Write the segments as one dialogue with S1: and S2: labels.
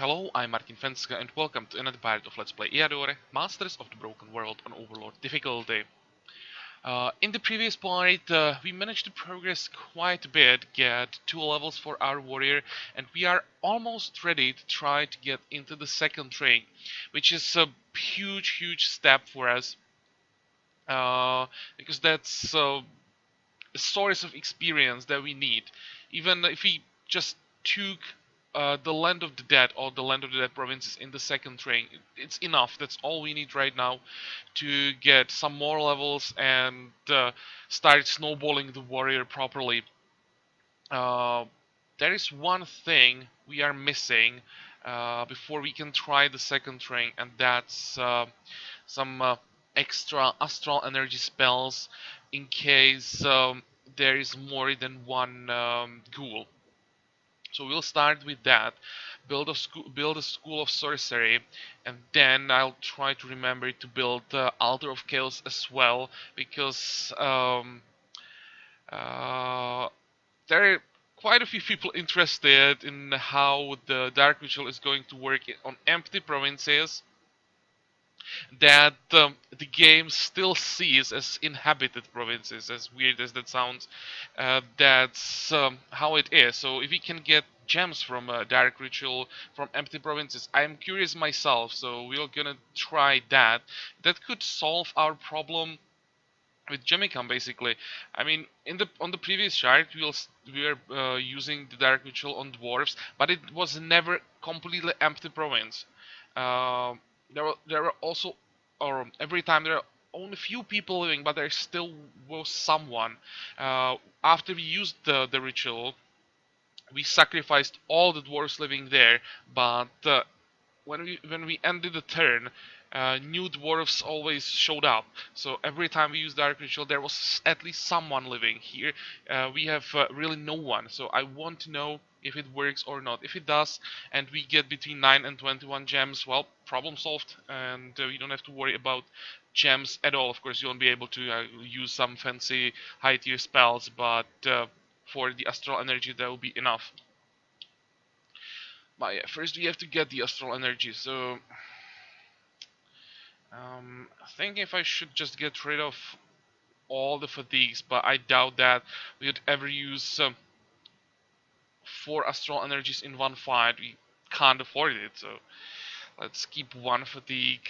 S1: Hello, I'm Martin Fencka and welcome to another part of Let's Play Eador, Masters of the Broken World on Overlord difficulty. In the previous part, we managed to progress quite a bit, get 2 levels for our warrior, and we are almost ready to try to get into the second ring, which is a huge step for us, because that's a source of experience that we need. Even if we just took the Land of the Dead or the Land of the Dead provinces in the second ring, it's enough. That's all we need right now to get some more levels and start snowballing the warrior properly. Uh, there is one thing we are missing before we can try the second ring, and that's some extra astral energy spells in case there is more than one ghoul. So we'll start with that, build a school of sorcery, and then I'll try to remember to build Altar of Chaos as well, because uh, there are quite a few people interested in how the Dark Ritual is going to work on empty provinces that the game still sees as inhabited provinces, as weird as that sounds. That's how it is. So if we can get gems from Dark Ritual from empty provinces, I'm curious myself, so we're gonna try that. That could solve our problem with Gemicam, basically. I mean, on the previous chart, we were using the Dark Ritual on dwarves, but it was never completely empty province. Uh, there were also, or every time there are only few people living, but there still was someone. After we used the ritual, we sacrificed all the dwarves living there, but when we ended the turn, new dwarves always showed up. So every time we used Dark Ritual, there was at least someone living. Here, we have really no one. So I want to know if it works or not. If it does, and we get between 9 and 21 gems, well, problem solved, and you don't have to worry about gems at all. Of course, you won't be able to use some fancy high tier spells, but for the astral energy, that will be enough. But yeah, first we have to get the astral energy, so I think if I should just get rid of all the fatigues, but I doubt that we would ever use 4 astral energies in one fight. We can't afford it, so let's keep 1 fatigue.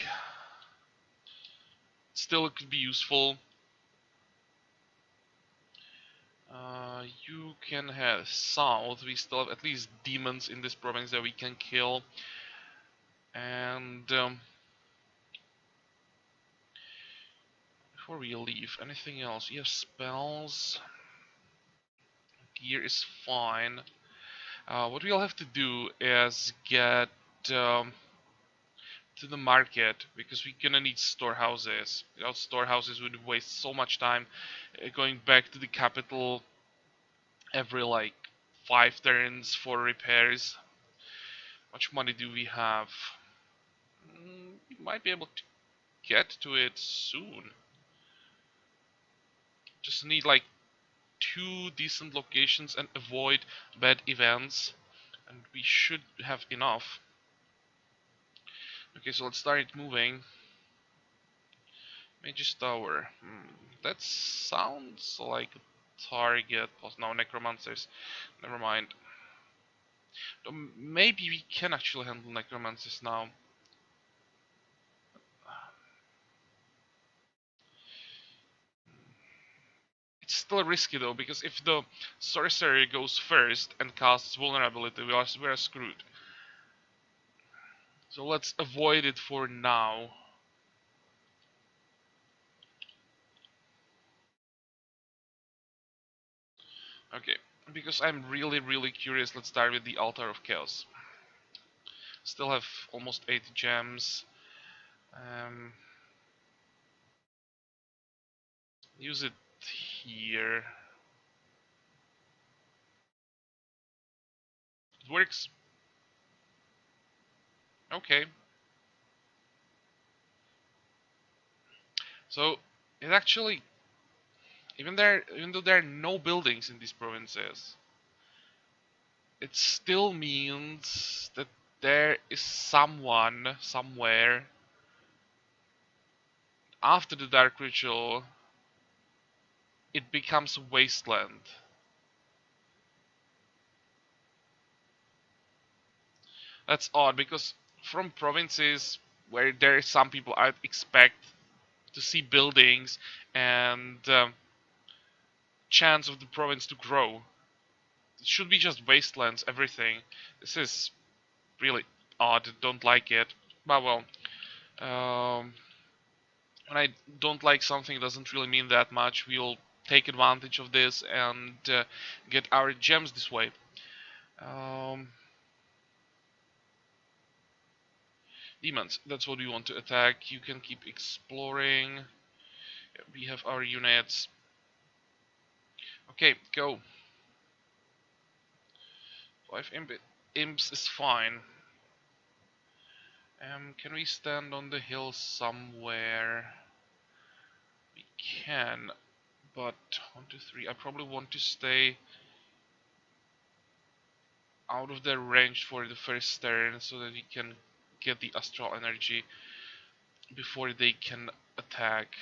S1: Still, it could be useful. You can head south. We still have at least demons in this province that we can kill. And before we leave, anything else? You have spells. Gear is fine. What we'll have to do is get to the market, because we're gonna need storehouses. Without storehouses, we'd waste so much time going back to the capital every like 5 turns for repairs. How much money do we have? We might be able to get to it soon. Just need like 2 decent locations and avoid bad events, and we should have enough. Okay, so let's start moving. Mage's Tower. That sounds like a target. Oh, no, Necromancers. Never mind. Maybe we can actually handle Necromancers now. It's still risky though, because if the Sorcerer goes first and casts Vulnerability, we are screwed. So let's avoid it for now. Okay, because I'm really curious, let's start with the Altar of Chaos. Still have almost 80 gems. Use it here. It works. Okay. So it actually, even though there are no buildings in these provinces, it still means that there is someone somewhere after the Dark Ritual. It becomes a wasteland. That's odd because from provinces where there is some people I'd expect to see buildings and chance of the province to grow. It should be just wastelands, everything. This is really odd. Don't like it. But well, um, when I don't like something, it doesn't really mean that much. We'll take advantage of this and get our gems this way. Um, Demons, that's what we want to attack. You can keep exploring. We have our units. Okay, go. 5 imps is fine. Can we stand on the hill somewhere? We can, but 1, 2, 3. I probably want to stay out of their range for the first turn so that we can get the astral energy before they can attack.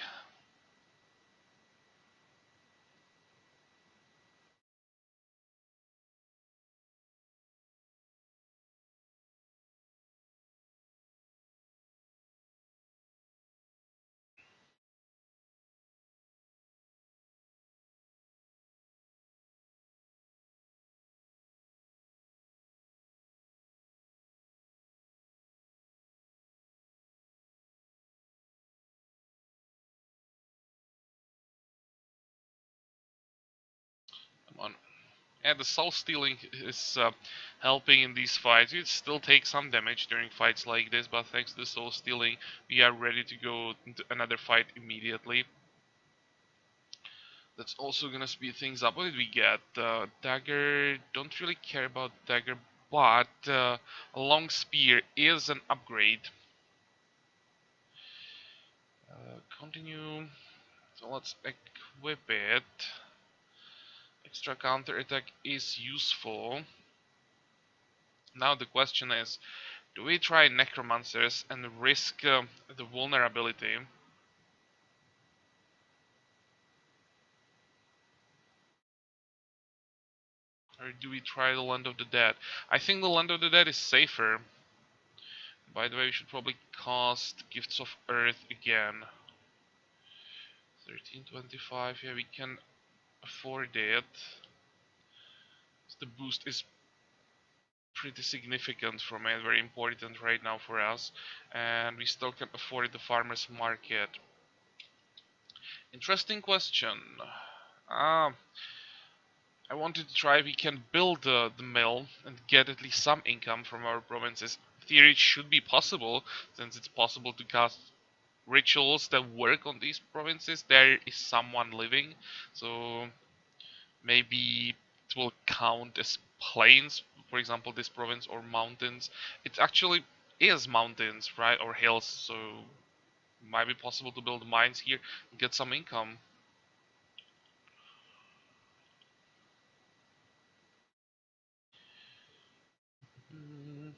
S1: Come on. And the soul stealing is helping in these fights. It still takes some damage during fights like this, but thanks to the soul stealing, we are ready to go into another fight immediately. That's also gonna speed things up. What did we get? Dagger. Don't really care about dagger, but a long spear is an upgrade. Continue. So let's equip it. Extra counter attack is useful. Now the question is, do we try necromancers and risk the vulnerability? Or do we try the Land of the Dead? I think the Land of the Dead is safer. By the way, we should probably cast Gifts of Earth again. 1325, yeah, we can afford it. The boost is pretty significant from it, very important right now for us. And we still can afford the farmer's market. Interesting question. Ah, I wanted to try if we can build the mill and get at least some income from our provinces. In theory, it should be possible, since it's possible to cast rituals that work on these provinces. There is someone living, so maybe it will count as plains, for example, this province, or mountains. It actually is mountains, right, or hills, so it might be possible to build mines here and get some income. Mm,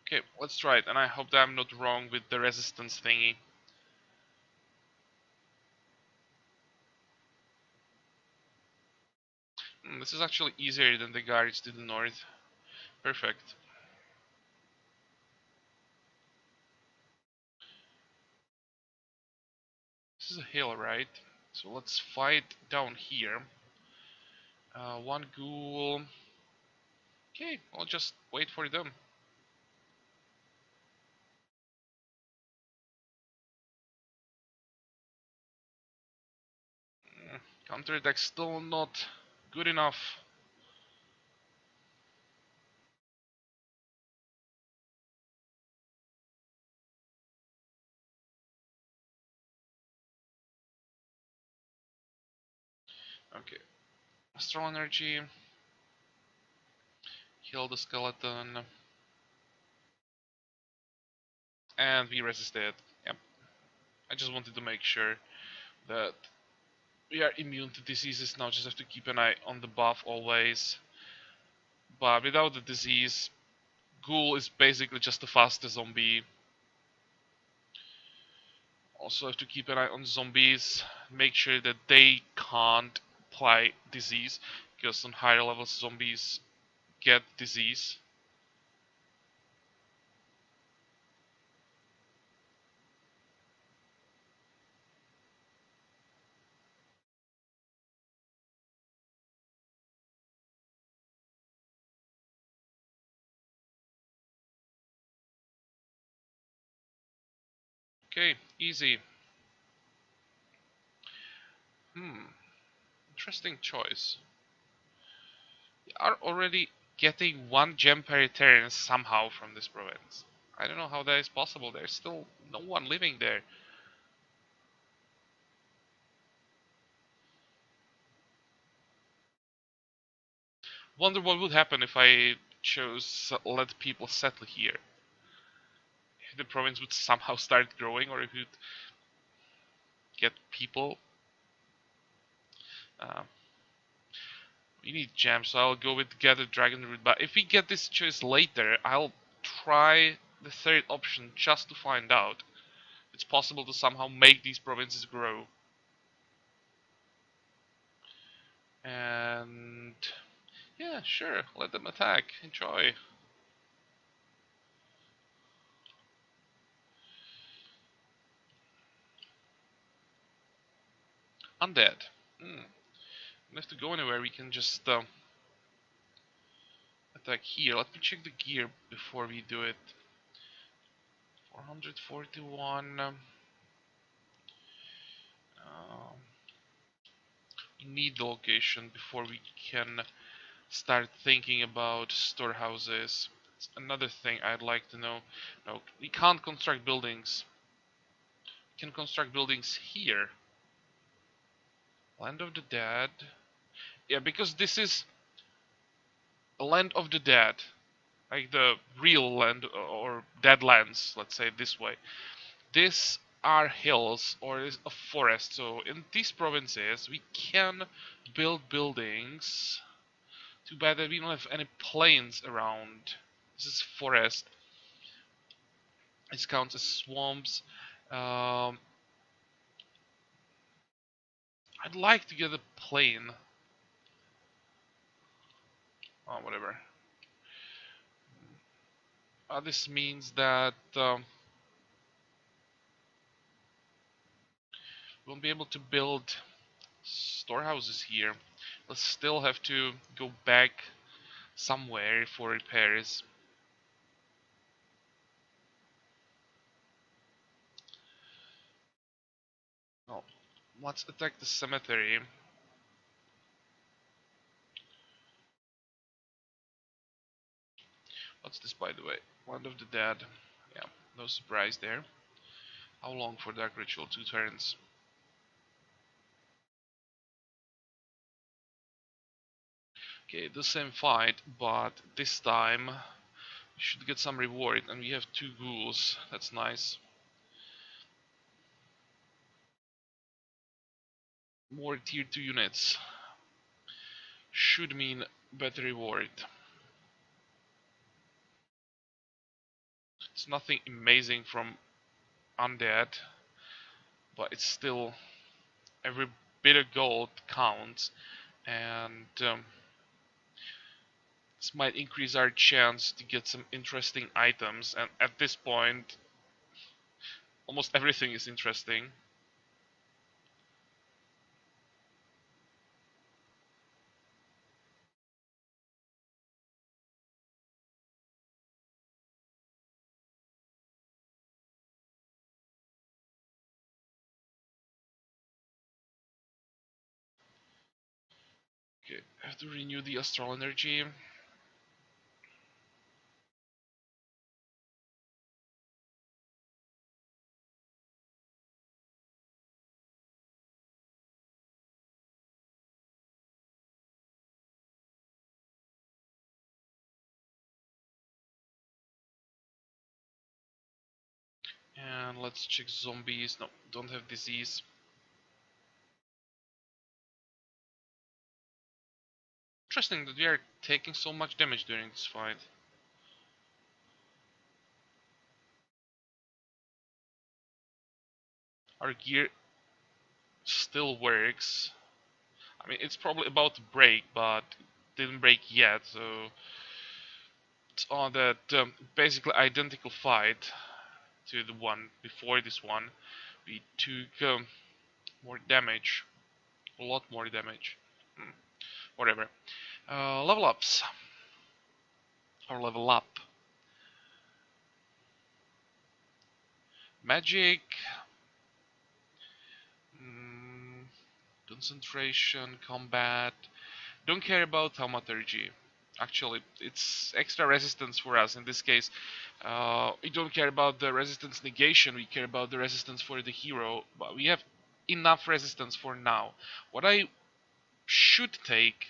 S1: okay, let's try it, and I hope that I'm not wrong with the resistance thingy. This is actually easier than the guards to the north. Perfect. This is a hill, right? So let's fight down here. One ghoul. Okay, I'll just wait for them. Counterattack still not good enough. Okay, astral energy. Kill the skeleton. And we resisted. Yep. I just wanted to make sure that We are immune to diseases now, just have to keep an eye on the buff always. But without the disease, Ghoul is basically just a faster zombie. Also have to keep an eye on zombies, make sure that they can't apply disease, because on higher levels zombies get disease. Okay, easy. Interesting choice. We are already getting one gem per turn somehow from this province. I don't know how that is possible. There's still no one living there. Wonder what would happen if I chose let people settle here. If the province would somehow start growing, or if you'd get people. Uh, we need gems, so I'll go with gather dragon root. But if we get this choice later, I'll try the third option just to find out. It's possible to somehow make these provinces grow. And yeah, sure, let them attack. Enjoy. Undead. Don't have to go anywhere. We can just attack here. Let me check the gear before we do it. 441. We need the location before we can start thinking about storehouses. It's another thing I'd like to know. No, we can't construct buildings. We can construct buildings here. Land of the Dead. Yeah, because this is a land of the dead. Like the real land or dead lands, let's say it this way. These are hills or is a forest. So in these provinces we can build buildings. Too bad that we don't have any plains around. This is forest. It counts as swamps. Um, I'd like to get a plain. Oh, whatever. This means that we won't be able to build storehouses here. We'll still have to go back somewhere for repairs. Oh, let's attack the cemetery. What's this, by the way? Land of the Dead. Yeah, no surprise there. How long for Dark Ritual? 2 turns. Okay, the same fight, but this time we should get some reward, and we have 2 ghouls. That's nice. More tier 2 units should mean better reward. It's nothing amazing from undead, but it's still every bit of gold counts, and this might increase our chance to get some interesting items. And at this point, almost everything is interesting. Okay, I have to renew the astral energy. And let's check zombies. No, don't have disease. Interesting that we are taking so much damage during this fight. Our gear still works. I mean, it's probably about to break, but it didn't break yet, so it's on that basically identical fight to the one before this one. We took more damage, a lot more damage. Hmm, whatever. Level ups, or level up. Magic, mm, concentration, combat. Don't care about thaumaturgy. Actually, it's extra resistance for us in this case. We don't care about the resistance negation, we care about the resistance for the hero, but we have enough resistance for now. What I should take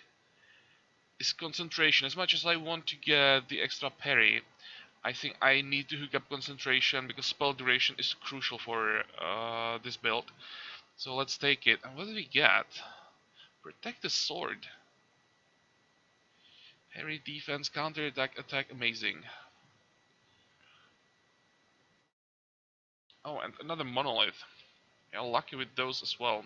S1: is concentration. As much as I want to get the extra parry, I think I need to hook up concentration because spell duration is crucial for this build. So let's take it. And what do we get? Protect the sword. Parry, defense, counter attack, attack, amazing. Oh, and another monolith. Yeah, lucky with those as well.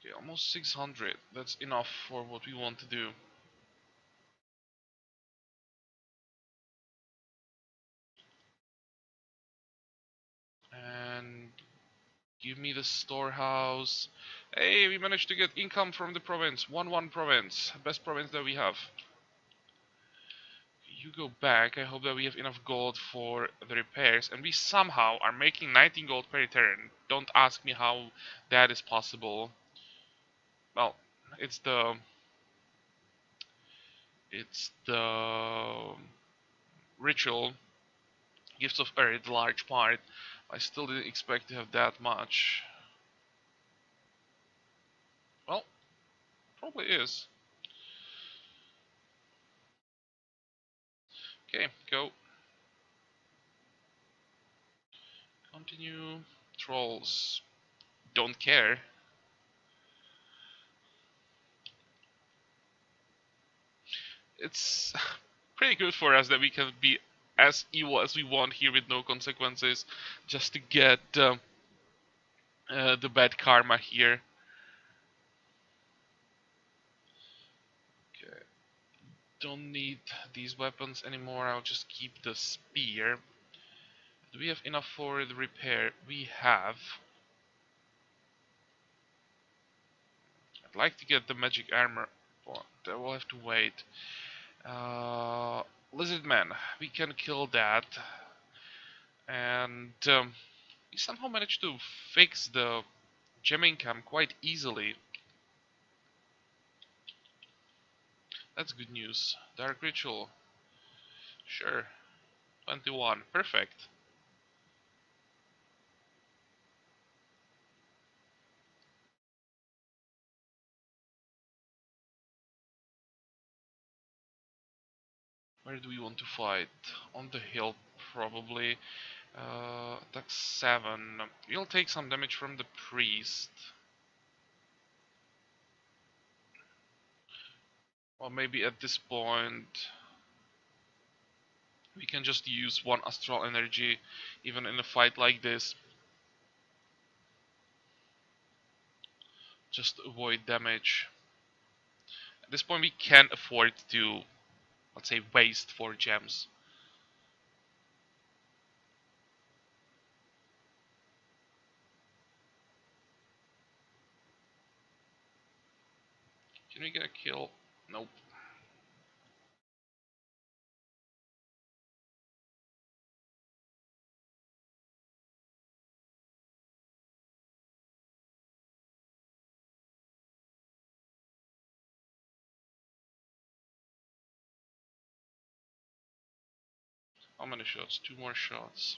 S1: Okay, almost 600. That's enough for what we want to do. And give me the storehouse. Hey, we managed to get income from the province. 1-1 province. Best province that we have. You go back. I hope that we have enough gold for the repairs. And we somehow are making 19 gold per turn. Don't ask me how that is possible. Well, it's the... It's the ritual. Gifts of Earth, large part. I still didn't expect to have that much. Well, probably is. Okay, go. Continue. Trolls. Don't care. It's pretty good for us that we can be as evil as we want here with no consequences, just to get the bad karma here. Okay. Don't need these weapons anymore. I'll just keep the spear. Do we have enough for the repair? We have. I'd like to get the magic armor, but I will have to wait. Lizard Man, we can kill that. And we somehow managed to fix the gemming cam quite easily. That's good news. Dark Ritual. Sure. 21. Perfect. Where do we want to fight? On the hill, probably. Attack 7. We'll take some damage from the priest. Or maybe at this point we can just use one astral energy even in a fight like this. Just to avoid damage. At this point we can't afford to, let's say, waste 4 gems. Can we get a kill? Nope. How many shots? 2 more shots.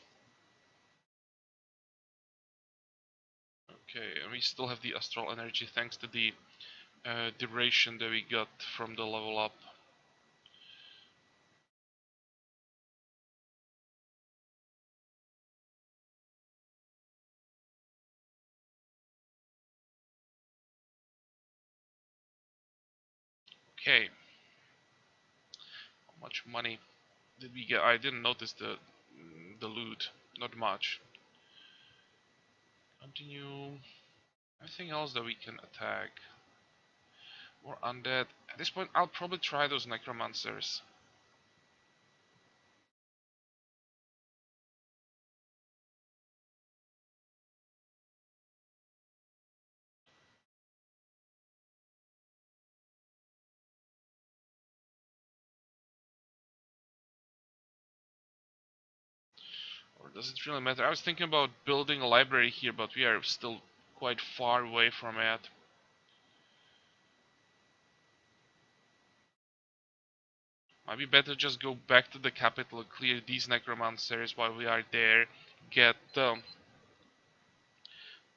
S1: Okay, and we still have the astral energy thanks to the duration that we got from the level up. Okay. How much money did we get? I didn't notice the loot. Not much. Continue. Anything else that we can attack? More undead. At this point, I'll probably try those necromancers. Or does it really matter? I was thinking about building a library here, but we are still quite far away from it. Might be better just go back to the capital, clear these necromancers while we are there, get what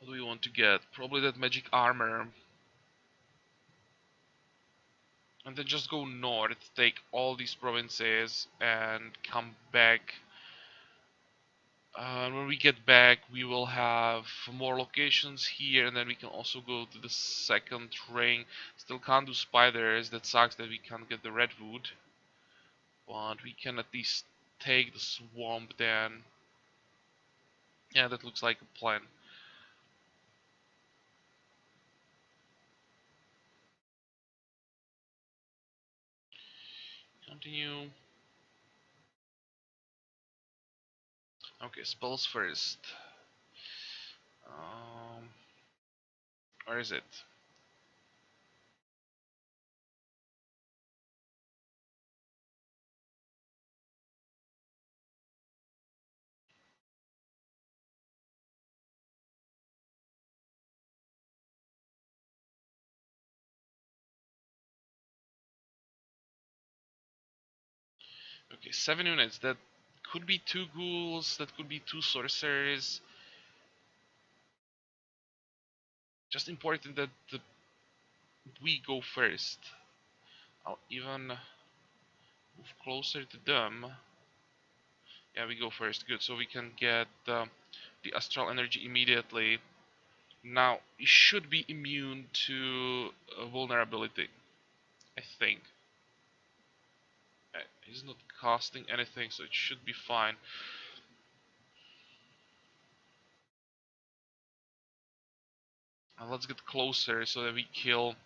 S1: do we want to get? Probably that magic armor. And then just go north, take all these provinces, and come back. When we get back, we will have more locations here, and then we can also go to the second ring. Still can't do spiders, that sucks that we can't get the redwood. But we can at least take the swamp then. Yeah, that looks like a plan. Continue. Okay, spells first. Um, where is it? Okay, 7 units. That could be 2 ghouls, that could be 2 sorcerers. Just important that we go first. I'll even move closer to them. Yeah, we go first. Good, so we can get the astral energy immediately. Now, he should be immune to vulnerability, I think. He's not casting anything, so it should be fine. And let's get closer so that we kill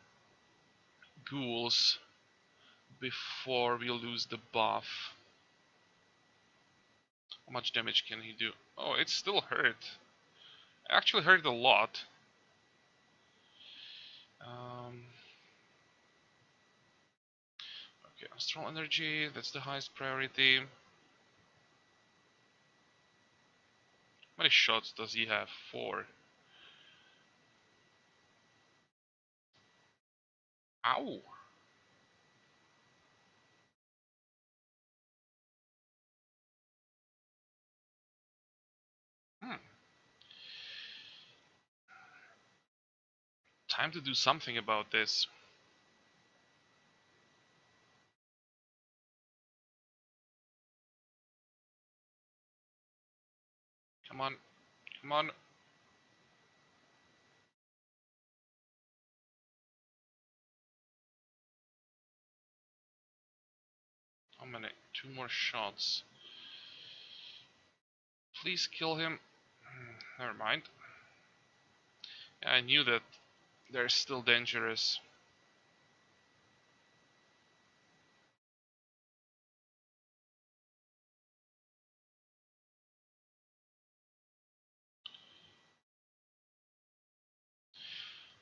S1: ghouls before we lose the buff. How much damage can he do? Oh, it still hurt. It actually hurt a lot. Okay, astral energy, that's the highest priority. How many shots does he have? 4. Ow! Hmm. Time to do something about this. Come on, come on. How many? 2 more shots. Please kill him. Never mind. Yeah, I knew that they're still dangerous.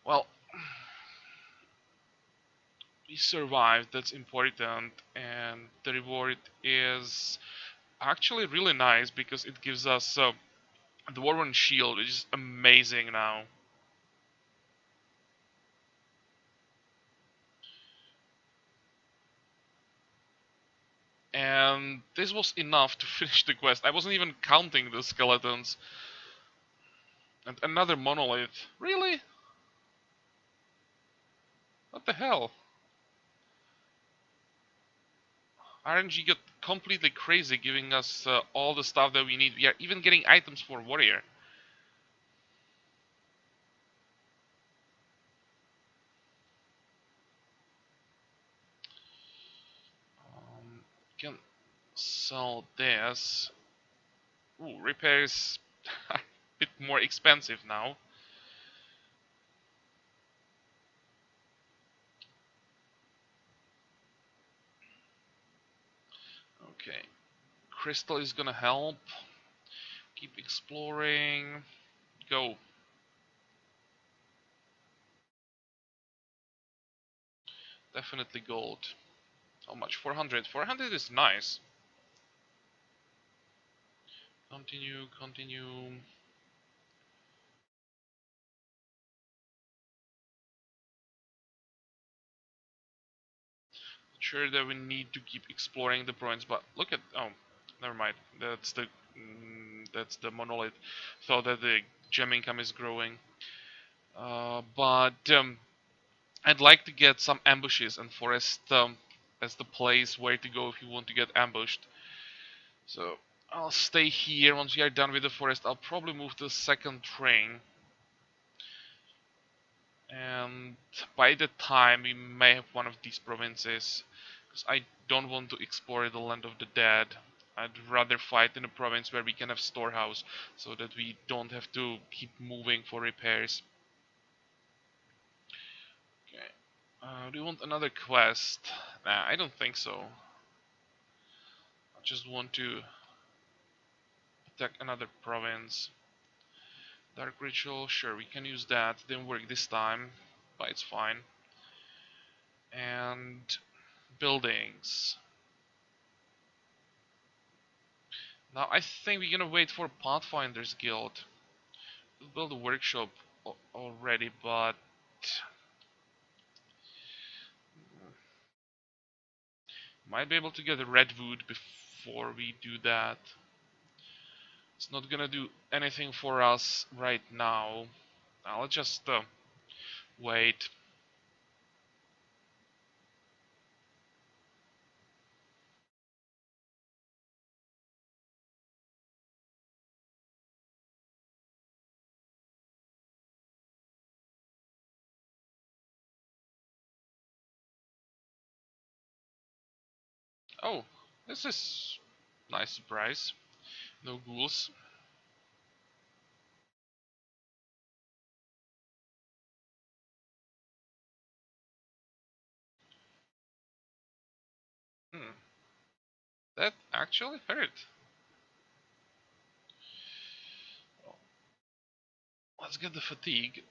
S1: Well, we survived, that's important, and the reward is actually really nice because it gives us the Dwarven Shield, which is amazing now. And this was enough to finish the quest. I wasn't even counting the skeletons. And another monolith. Really? What the hell? RNG got completely crazy giving us all the stuff that we need. We are even getting items for warrior. can sell this. Ooh, repair is a bit more expensive now. Okay, crystal is gonna help. Keep exploring. Go. Definitely gold. How much? 400. 400 is nice. Continue, continue. Sure that we need to keep exploring the province, but look at, oh, never mind. That's the monolith. Thought that the gem income is growing. But I'd like to get some ambushes and forest as the place where to go if you want to get ambushed. So I'll stay here. Once we are done with the forest, I'll probably move to the second train. And by the time we may have one of these provinces, because I don't want to explore the land of the dead. I'd rather fight in a province where we can have storehouse, so that we don't have to keep moving for repairs. Okay. Do you want another quest? Nah, I don't think so. I just want to attack another province. Dark Ritual, sure, we can use that. Didn't work this time, but it's fine. And buildings. Now I think we're gonna wait for Pathfinder's Guild. We'll build a workshop already, but might be able to get a redwood before we do that. It's not gonna do anything for us right now. I'll just wait. Oh, this is nice surprise. No ghouls. Hmm. That actually hurt. Let's get the fatigue.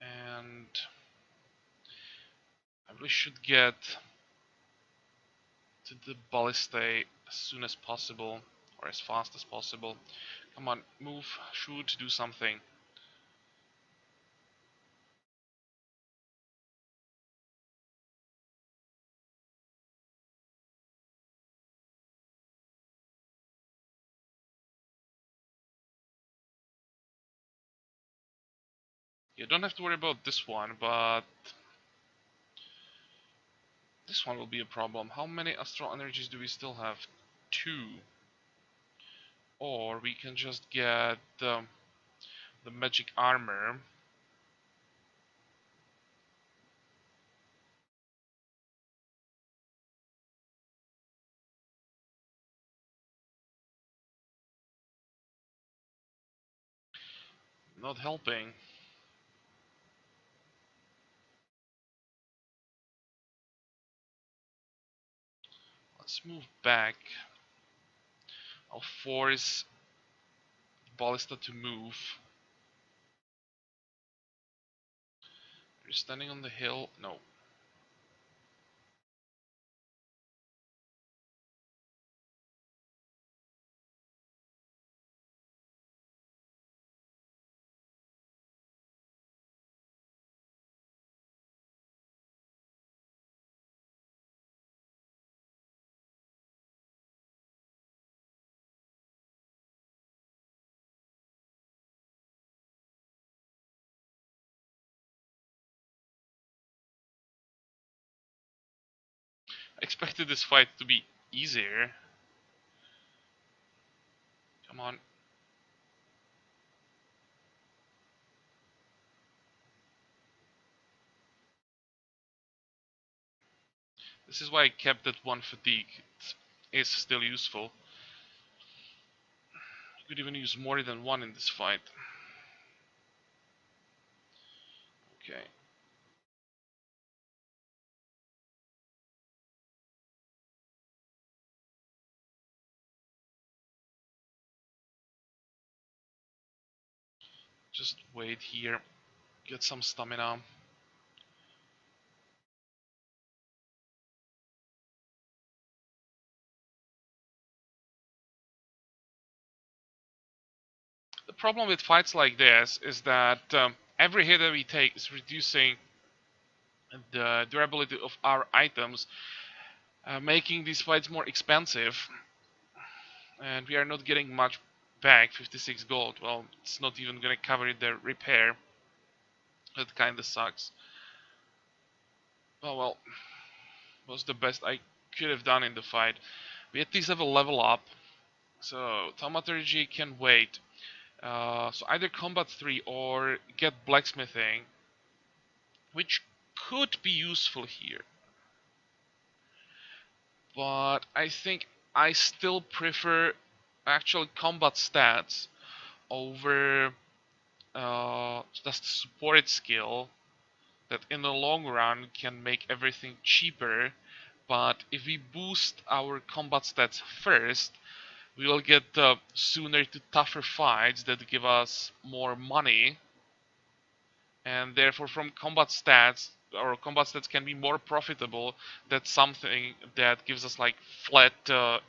S1: And we should get to the ballista as soon as possible, or as fast as possible. Come on, move, shoot, do something. You don't have to worry about this one, but this one will be a problem. How many astral energies do we still have? 2. Or we can just get the magic armor. Not helping. Let's move back. I'll force ballista to move. You're standing on the hill. No. I expected this fight to be easier. Come on. This is why I kept that one fatigue. It is still useful. You could even use more than one in this fight. Okay. Just wait here. Get some stamina. The problem with fights like this is that every hit that we take is reducing the durability of our items, making these fights more expensive, and we are not getting much back. 56 gold. Well, it's not even gonna cover the repair. That kinda sucks. Well, was the best I could have done in the fight. We at least have a level up, so Thaumaturgy can wait. So either combat 3 or get blacksmithing, which could be useful here. But I think I still prefer actual combat stats over just supported skill that in the long run can make everything cheaper. But if we boost our combat stats first, we will get sooner to tougher fights that give us more money, and therefore from combat stats, or combat stats can be more profitable than something that gives us like flat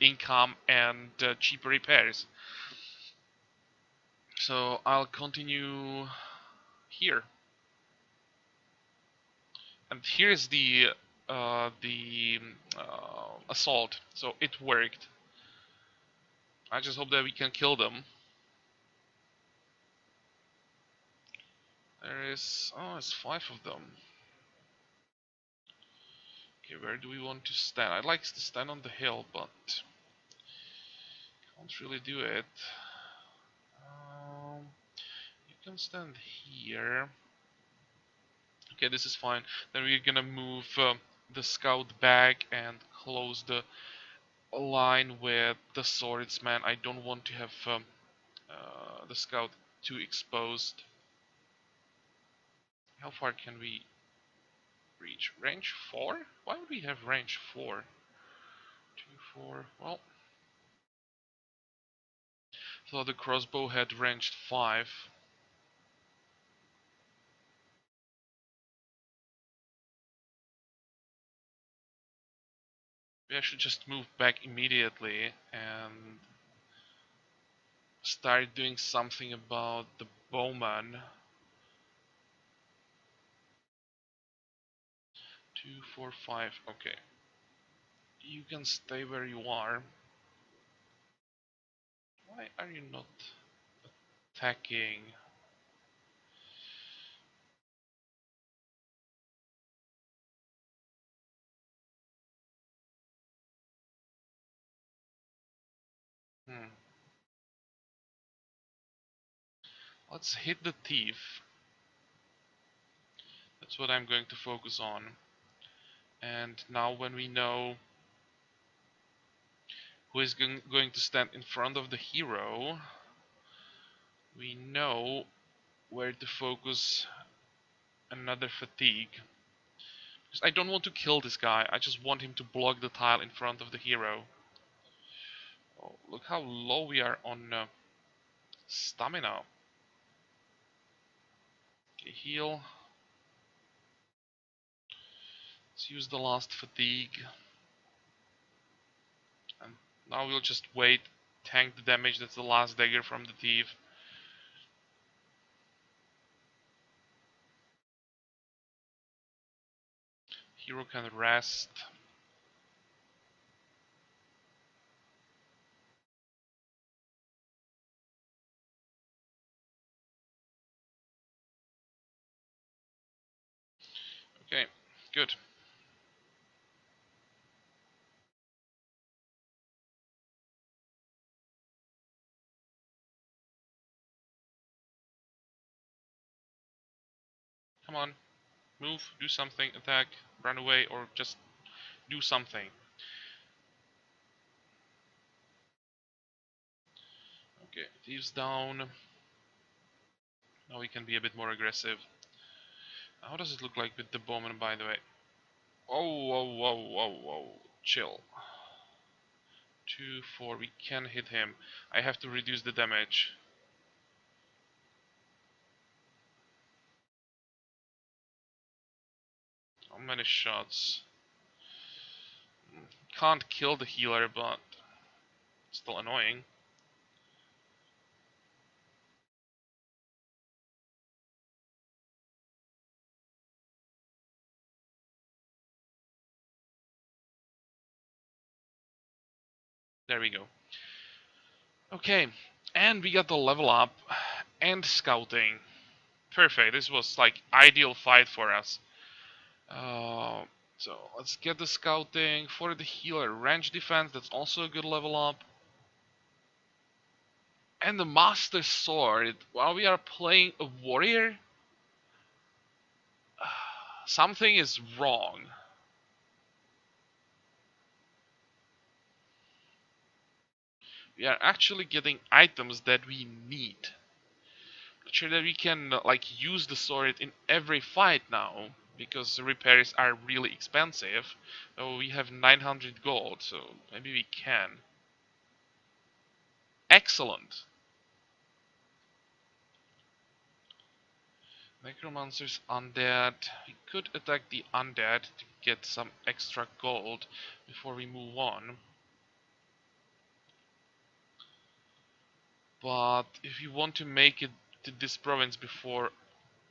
S1: income and cheaper repairs. So I'll continue here, and here's the assault. So it worked. I just hope that we can kill them. There's 5 of them. Okay, where do we want to stand? I'd like to stand on the hill, but can't really do it. You can stand here. Okay, this is fine. Then we're gonna move the scout back and close the line with the swordsman. I don't want to have the scout too exposed. How far can we reach? Range 4? Why would we have range 4? 2, 4, well... So the crossbow had range 5. Maybe I should just move back immediately and start doing something about the bowman. 2, 4, 5, okay. You can stay where you are. Why are you not attacking? Hmm. Let's hit the thief. That's what I'm going to focus on. And now when we know who is going to stand in front of the hero, we know where to focus another fatigue. Because I don't want to kill this guy, I just want him to block the tile in front of the hero. Oh, look how low we are on stamina. Okay, heal. Let's use the last fatigue. And now we'll just wait, tank the damage. That's the last dagger from the thief. Hero can rest. Okay, good. Come on, move, do something, attack, run away, or just do something. Okay, thieves down. Now we can be a bit more aggressive. How does it look like with the bowman, by the way? Oh, whoa, whoa, whoa, whoa. Chill. 2, 4. We can hit him. I have to reduce the damage. How many shots? Can't kill the healer, but still annoying. There we go. Okay, and we got the level up and scouting. Perfect. This was like ideal fight for us. Uh, so let's get the scouting for the healer. Range defense. That's also a good level up. And the master sword. While we are playing a warrior, something is wrong. We are actually getting items that we need. Not sure that we can like use the sword in every fight now, because the repairs are really expensive. Oh, we have 900 gold, so maybe we can. Excellent. Necromancer's undead. We could attack the undead to get some extra gold before we move on. But if we want to make it to this province before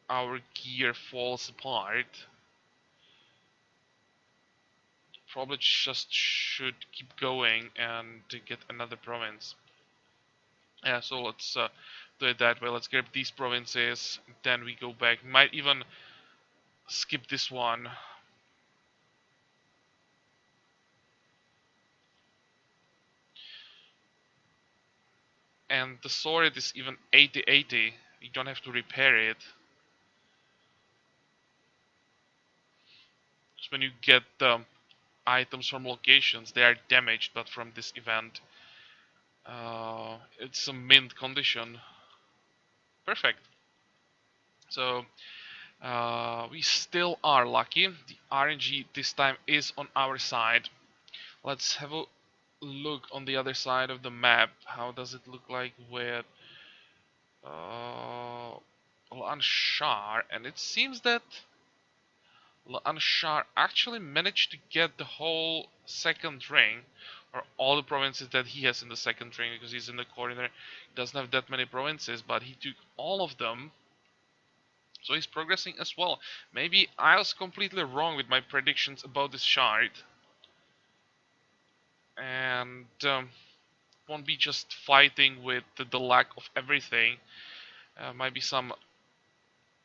S1: our gear falls apart, probably just should keep going and to get another province. Yeah, so let's do it that way. Let's grab these provinces, then we go back. Might even skip this one. And the sword is even 80-80. You don't have to repair it. Just when you get items from locations, they are damaged, but from this event, it's a mint condition. Perfect. So we still are lucky. The RNG this time is on our side. Let's have a look on the other side of the map. How does it look like with Lanshar? And it seems that Lanshar actually managed to get the whole second ring, or all the provinces that he has in the second ring, because he's in the corner. He doesn't have that many provinces, but he took all of them. So he's progressing as well. Maybe I was completely wrong with my predictions about this shard. And won't be just fighting with the lack of everything. Might be some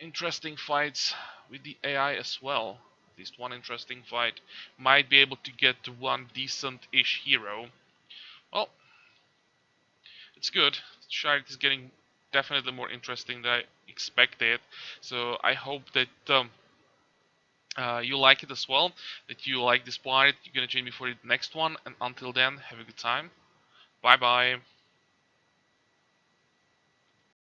S1: interesting fights with the AI as well. At least one interesting fight. Might be able to get to one decent-ish hero. Well, it's good. Shard is getting definitely more interesting than I expected. So I hope that you like it as well, that you like this part. You're gonna join me for the next one, and until then, have a good time. Bye bye.